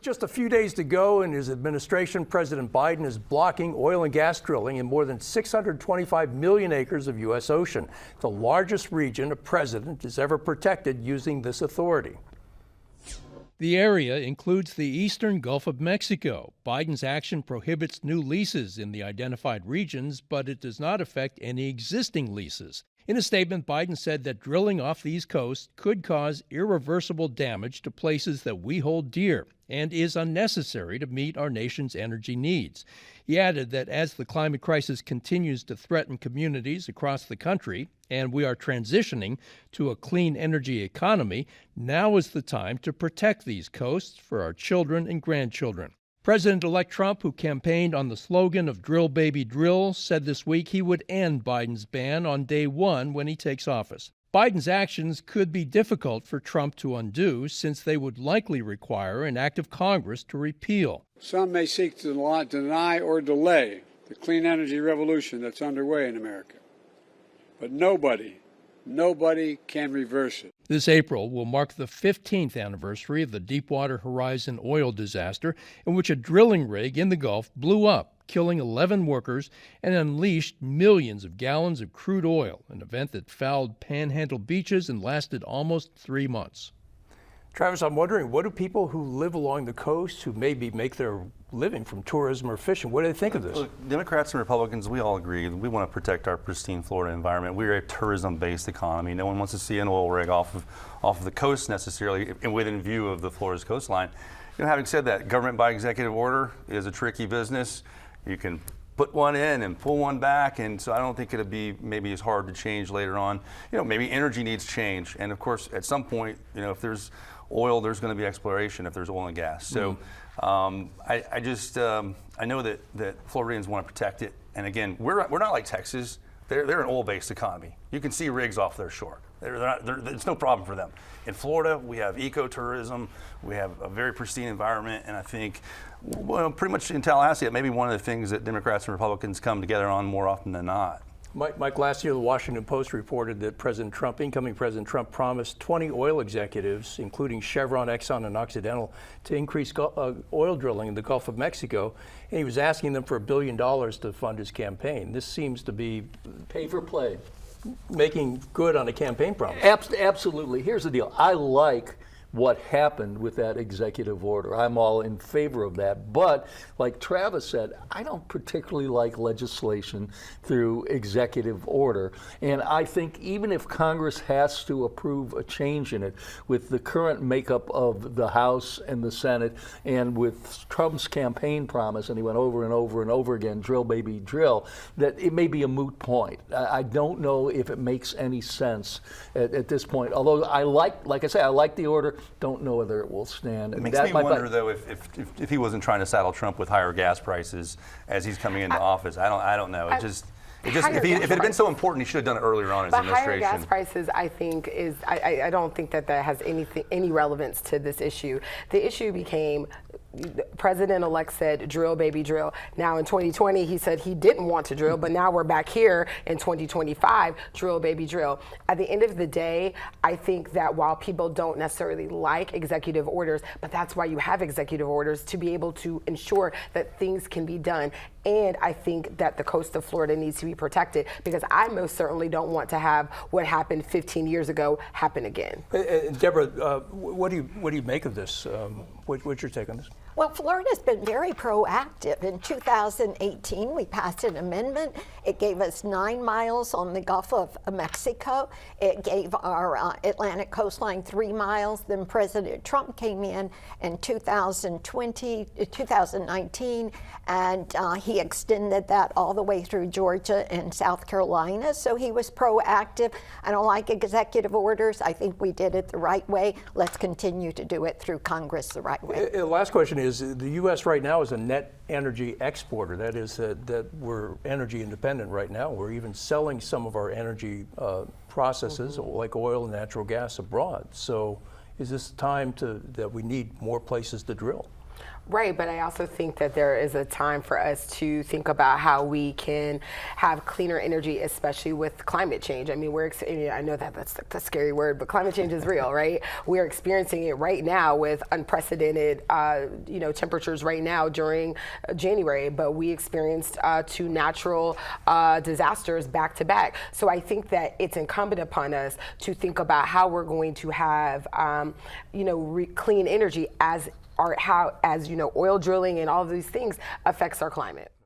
With just a few days to go in his administration, President Biden is blocking oil and gas drilling in more than 625 million acres of U.S. ocean, the largest region a president has ever protected using this authority. The area includes the eastern Gulf of Mexico. Biden's action prohibits new leases in the identified regions, but it does not affect any existing leases. In a statement, Biden said that drilling off these coasts could cause irreversible damage to places that we hold dear and is unnecessary to meet our nation's energy needs. He added that as the climate crisis continues to threaten communities across the country and we are transitioning to a clean energy economy, now is the time to protect these coasts for our children and grandchildren. President-elect Trump, who campaigned on the slogan of "Drill, Baby, Drill," said this week he would end Biden's ban on day one when he takes office. Biden's actions could be difficult for Trump to undo, since they would likely require an act of Congress to repeal. Some may seek to deny or delay the clean energy revolution that's underway in America. But nobody can reverse it. This April will mark the 15th anniversary of the Deepwater Horizon oil disaster, in which a drilling rig in the Gulf blew up, killing 11 workers and unleashed millions of gallons of crude oil, an event that fouled Panhandle beaches and lasted almost 3 months. Travis, I'm wondering, what do people who live along the coast, who maybe make their living from tourism or fishing, what do they think of this? Look, Democrats and Republicans, we all agree we want to protect our pristine Florida environment. We're a tourism-based economy. No one wants to see an oil rig off of the coast necessarily, and within view of the Florida's coastline. You know, having said that, government by executive order is a tricky business. You can put one in and pull one back, and so I don't think it'll be maybe as hard to change later on. You know, maybe energy needs change, and of course, at some point, you know, if there's oil, there's going to be exploration if there's oil and gas. So I know that Floridians want to protect it. And again, we're not like Texas. They're an oil-based economy. You can see rigs off their shore. It's no problem for them. In Florida, we have ecotourism. We have a very pristine environment. And I think, well, pretty much in Tallahassee, it may be one of the things that Democrats and Republicans come together on more often than not. Mike, last year the Washington Post reported that incoming President Trump promised 20 oil executives, including Chevron, Exxon, and Occidental, to increase oil drilling in the Gulf of Mexico. And he was asking them for $1 billion to fund his campaign. This seems to be pay for play, making good on a campaign promise. Absolutely. Here's the deal. I like what happened with that executive order. I'm all in favor of that. But like Travis said, I don't particularly like legislation through executive order. And I think even if Congress has to approve a change in it, with the current makeup of the House and the Senate, and with Trump's campaign promise, and he went over and over and over again, drill, baby, drill, that it may be a moot point. I don't know if it makes any sense at this point. Although I like I say, I like the order. Don't know whether it will stand. It makes me wonder, though, if he wasn't trying to saddle Trump with higher gas prices as he's coming into office. I don't know. If it had been so important, he should have done it earlier on in his administration. Higher gas prices, I think, I don't think that has any relevance to this issue. The issue became, President-elect said, drill, baby, drill. Now in 2020, he said he didn't want to drill, but now we're back here in 2025, drill, baby, drill. At the end of the day, I think that while people don't necessarily like executive orders, but that's why you have executive orders, to be able to ensure that things can be done. And I think that the coast of Florida needs to be protected, because I most certainly don't want to have what happened 15 years ago happen again. Deborah, what do you make of this? What's your take on this? Well, Florida's been very proactive. In 2018, we passed an amendment. It gave us 9 miles on the Gulf of Mexico. It gave our Atlantic coastline 3 miles. Then President Trump came in 2019, and he extended that all the way through Georgia and South Carolina. So he was proactive. I don't like executive orders. I think we did it the right way. Let's continue to do it through Congress the right way. The last question is, the U.S. right now is a net energy exporter. That is that we're energy independent right now. We're even selling some of our energy processes, like oil and natural gas, abroad. So is this time that we need more places to drill? Right, but I also think that there is a time for us to think about how we can have cleaner energy, especially with climate change. I mean, I know that that's a scary word, but climate change is real, right? We're experiencing it right now with unprecedented, temperatures right now during January, but we experienced 2 natural disasters back to back. So I think that it's incumbent upon us to think about how we're going to have, clean energy as oil drilling and all of these things affects our climate.